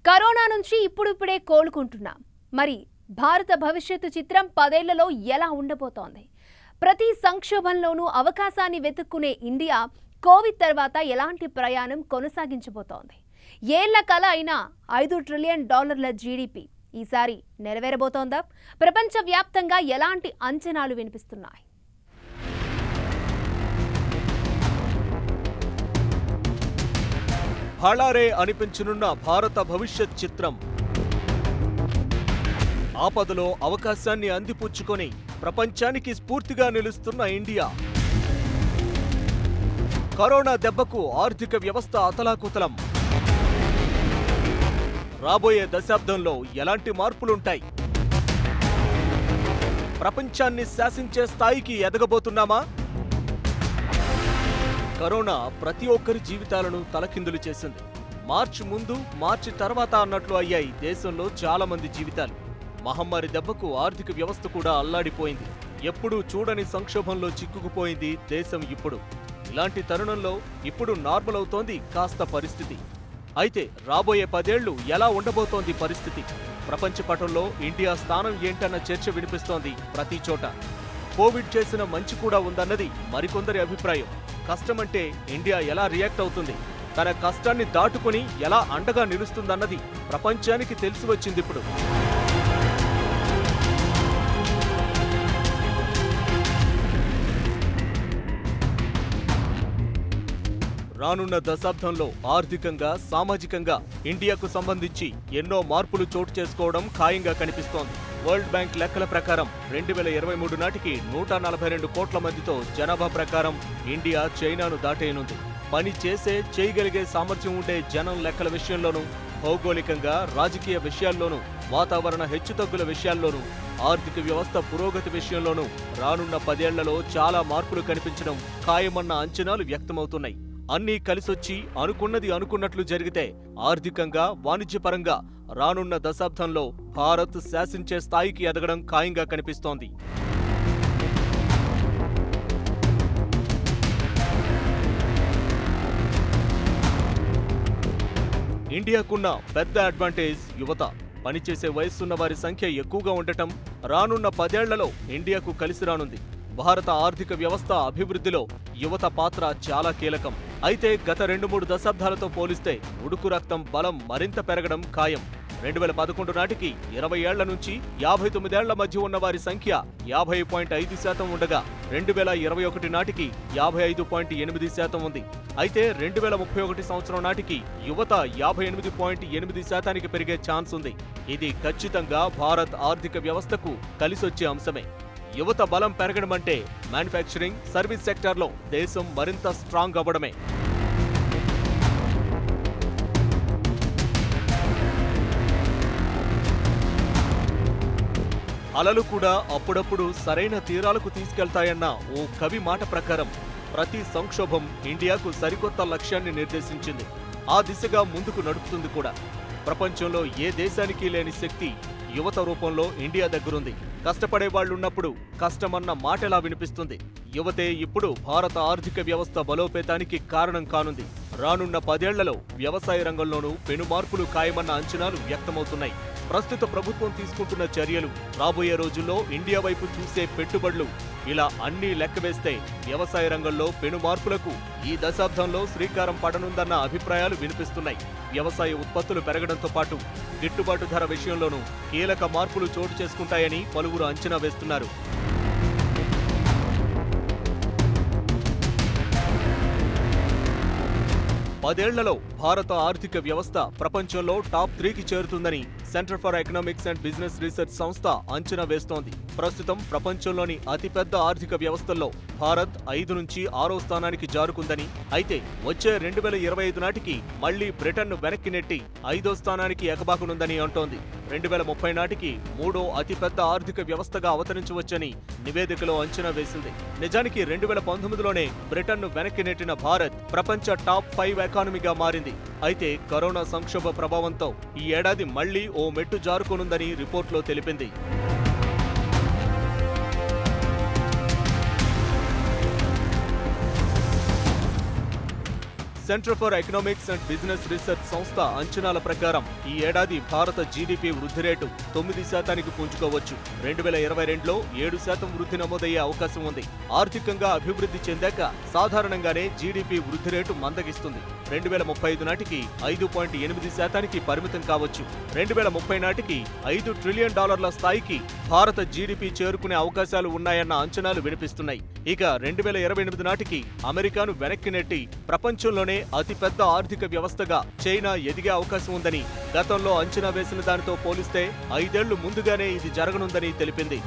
Corona నుంచి ఇప్పుడిప్పుడే కోలుకుంటున్నాం. మరి భారత భవిష్యత్తు చిత్రం 10 ఏళ్లలో ఎలా ఉండబోతోంది? ప్రతి సంక్షోభంలోనూ అవకాశాన్ని వెతుక్కునే ఇండియా కోవిడ్ తర్వాత ఎలాంటి ప్రయాణం కొనసాగించబోతోంది? ఏళ్ల కల అయిన $5 ట్రిలియన్ జీడీపీ ఈసారి నెరవేరబోతోందా? ప్రపంచవ్యాప్తంగా ఎలాంటి అంచనాలు వినిపిస్తున్నాయి? హళారే అనిపించనున్న భారత భవిష్యత్ చిత్రం. ఆపదలో అవకాశాన్ని అందిపుచ్చుకొని ప్రపంచానికి స్ఫూర్తిగా నిలుస్తున్న ఇండియా. కరోనా దెబ్బకు ఆర్థిక వ్యవస్థ అతలాకుతలం. రాబోయే దశాబ్దంలో ఎలాంటి మార్పులుంటాయి? ప్రపంచాన్ని శాసించే స్థాయికి ఎదగబోతున్నామా? కరోనా ప్రతి ఒక్కరి జీవితాలను తలకిందులు చేసింది. మార్చి ముందు, మార్చి తర్వాత అన్నట్లు అయ్యాయి దేశంలో చాలా మంది జీవితాలు. మహమ్మారి దెబ్బకు ఆర్థిక వ్యవస్థ కూడా అల్లాడిపోయింది. ఎప్పుడూ చూడని సంక్షోభంలో చిక్కుకుపోయింది దేశం. ఇలాంటి తరుణంలో ఇప్పుడు నార్మల్ అవుతోంది కాస్త పరిస్థితి. అయితే రాబోయే 10 ఏళ్లు ఎలా ఉండబోతోంది పరిస్థితి? ప్రపంచ పటంలో ఇండియా స్థానం ఏంటన్న చర్చ వినిపిస్తోంది ప్రతి చోట. కోవిడ్ చేసిన మంచి కూడా ఉందన్నది మరికొందరి అభిప్రాయం. కష్టమంటే ఇండియా ఎలా రియాక్ట్ అవుతుంది, తన కష్టాన్ని దాటుకుని ఎలా అండగా నిలుస్తుందన్నది ప్రపంచానికి తెలిసి వచ్చింది ఇప్పుడు. రానున్న దశాబ్దంలో ఆర్థికంగా, సామాజికంగా ఇండియాకు సంబంధించి ఎన్నో మార్పులు చోటు చేసుకోవడం ఖాయంగా కనిపిస్తోంది. వరల్డ్ బ్యాంక్ లెక్కల ప్రకారం 2023 నాటికి 142 కోట్ల మందితో జనాభా ప్రకారం ఇండియా చైనాను దాటేయనుంది. పని చేయగలిగే సామర్థ్యం ఉండే జనం లెక్కల విషయంలోనూ, భౌగోళికంగా, రాజకీయ విషయాల్లోనూ, వాతావరణ హెచ్చుతగ్గుల విషయాల్లోనూ, ఆర్థిక వ్యవస్థ పురోగతి విషయంలోనూ రానున్న 10 ఏళ్లలో చాలా మార్పులు కనిపించడం ఖాయమన్న అంచనాలు వ్యక్తమవుతున్నాయి. అన్నీ కలిసొచ్చి అనుకున్నది అనుకున్నట్లు జరిగితే ఆర్థికంగా, వాణిజ్యపరంగా రానున్న దశాబ్దంలో భారత్ శాసించే స్థాయికి ఎదగడం ఖాయంగా కనిపిస్తోంది. ఇండియాకున్న పెద్ద అడ్వాంటేజ్ యువత. పనిచేసే వయస్సున్న వారి సంఖ్య ఎక్కువగా ఉండటం రానున్న 10 ఏళ్లలో ఇండియాకు కలిసి రానుంది. భారత ఆర్థిక వ్యవస్థ అభివృద్ధిలో యువత పాత్ర చాలా కీలకం. అయితే గత 2-3 దశాబ్దాలతో పోలిస్తే ఉడుకు రక్తం బలం మరింత పెరగడం ఖాయం. 2011 నాటికి 20 ఏళ్ల నుంచి 59 ఏళ్ల మధ్య ఉన్న వారి సంఖ్య 50.5% ఉండగా 2021 నాటికి 55.8% ఉంది. అయితే 2031 సంవత్సరం నాటికి యువత 58.8% పెరిగే ఛాన్స్ ఉంది. ఇది ఖచ్చితంగా భారత్ ఆర్థిక వ్యవస్థకు కలిసొచ్చే అంశమే. యువత బలం పెరగడమంటే మ్యానుఫ్యాక్చరింగ్, సర్వీస్ సెక్టార్లో దేశం మరింత స్ట్రాంగ్ అవ్వడమే. అలలు కూడా అప్పుడప్పుడు సరైన తీరాలకు తీసుకెళ్తాయన్న ఓ కవి మాట ప్రకారం ప్రతి సంక్షోభం ఇండియాకు సరికొత్త లక్ష్యాన్ని నిర్దేశించింది. ఆ దిశగా ముందుకు నడుపుతుంది కూడా. ప్రపంచంలో ఏ దేశానికి లేని శక్తి యువత రూపంలో ఇండియా దగ్గరుంది. కష్టపడే వాళ్లున్నప్పుడు కష్టమన్న మాటెలా వినిపిస్తుంది? యువతే ఇప్పుడు భారత ఆర్థిక వ్యవస్థ బలోపేతానికి కారణం కానుంది. రానున్న 10 ఏళ్లలో వ్యవసాయ రంగంలోనూ పెను మార్పులు ఖాయమన్న అంచనాలు వ్యక్తమవుతున్నాయి. ప్రస్తుత ప్రభుత్వం తీసుకుంటున్న చర్యలు, రాబోయే రోజుల్లో ఇండియా వైపు చూసే పెట్టుబడులు, ఇలా అన్నీ లెక్కవేస్తే వ్యవసాయ రంగంలో పెను మార్పులకు ఈ దశాబ్దంలో శ్రీకారం పడనుందన్న అభిప్రాయాలు వినిపిస్తున్నాయి. వ్యవసాయ ఉత్పత్తులు పెరగడంతో పాటు గిట్టుబాటు ధర విషయంలోనూ కీలక మార్పులు చోటు చేసుకుంటాయని పలువురు అంచనా వేస్తున్నారు. పదేళ్లలో భారత ఆర్థిక వ్యవస్థ ప్రపంచంలో టాప్ 3కి చేరుతుందని centre for economics and business research సంస్థ అంచనా వేస్తోంది. ప్రస్తుతం ప్రపంచంలోని అతిపెద్ద ఆర్థిక వ్యవస్థల్లో భారత్ 5 నుంచి 6వ స్థానానికి జారుకుందని, అయితే వచ్చే 2025 నాటికి మళ్లీ బ్రిటన్ వెనక్కి నెట్టి 5వ స్థానానికి ఎగబాకనుందని అంటోంది. 2030 నాటికి 3వ అతిపెద్ద ఆర్థిక వ్యవస్థగా అవతరించవచ్చని నివేదికలో అంచనా వేసింది. నిజానికి 2019లోనే బ్రిటన్ను వెనక్కి నెట్టిన భారత్ ప్రపంచ టాప్ 5 ఎకానమీగా మారింది. అయితే కరోనా సంక్షోభ ప్రభావంతో ఈ ఏడాది మళ్లీ ఓ మెట్టు జారుకోనుందని రిపోర్టులో తెలిపింది. Centre for economics and business research సంస్థ అంచనాల ప్రకారం ఈ ఏడాది భారత జీడీపీ వృద్ధి రేటు 9% పుంజుకోవచ్చు. 2022లో 7% వృద్ధి నమోదయ్యే అవకాశం ఉంది. ఆర్థికంగా అభివృద్ధి చెందాక సాధారణంగానే జీడీపీ వృద్ధి రేటు మందగిస్తుంది. 2035 నాటికి 5.8% పరిమితం కావచ్చు. 2030 నాటికి $5 ట్రిలియన్ స్థాయికి భారత జీడీపీ చేరుకునే అవకాశాలు ఉన్నాయన్న అంచనాలు వినిపిస్తున్నాయి. ఇక 2028 నాటికి అమెరికాను వెనక్కి నెట్టి ప్రపంచంలోనే అతిపెద్ద ఆర్థిక వ్యవస్థగా చైనా ఎదిగే అవకాశం ఉందని గతంలో అంచనా వేసిన దానితో పోలిస్తే 5 ఏళ్లు ముందుగానే ఇది జరగనుందని తెలిపింది.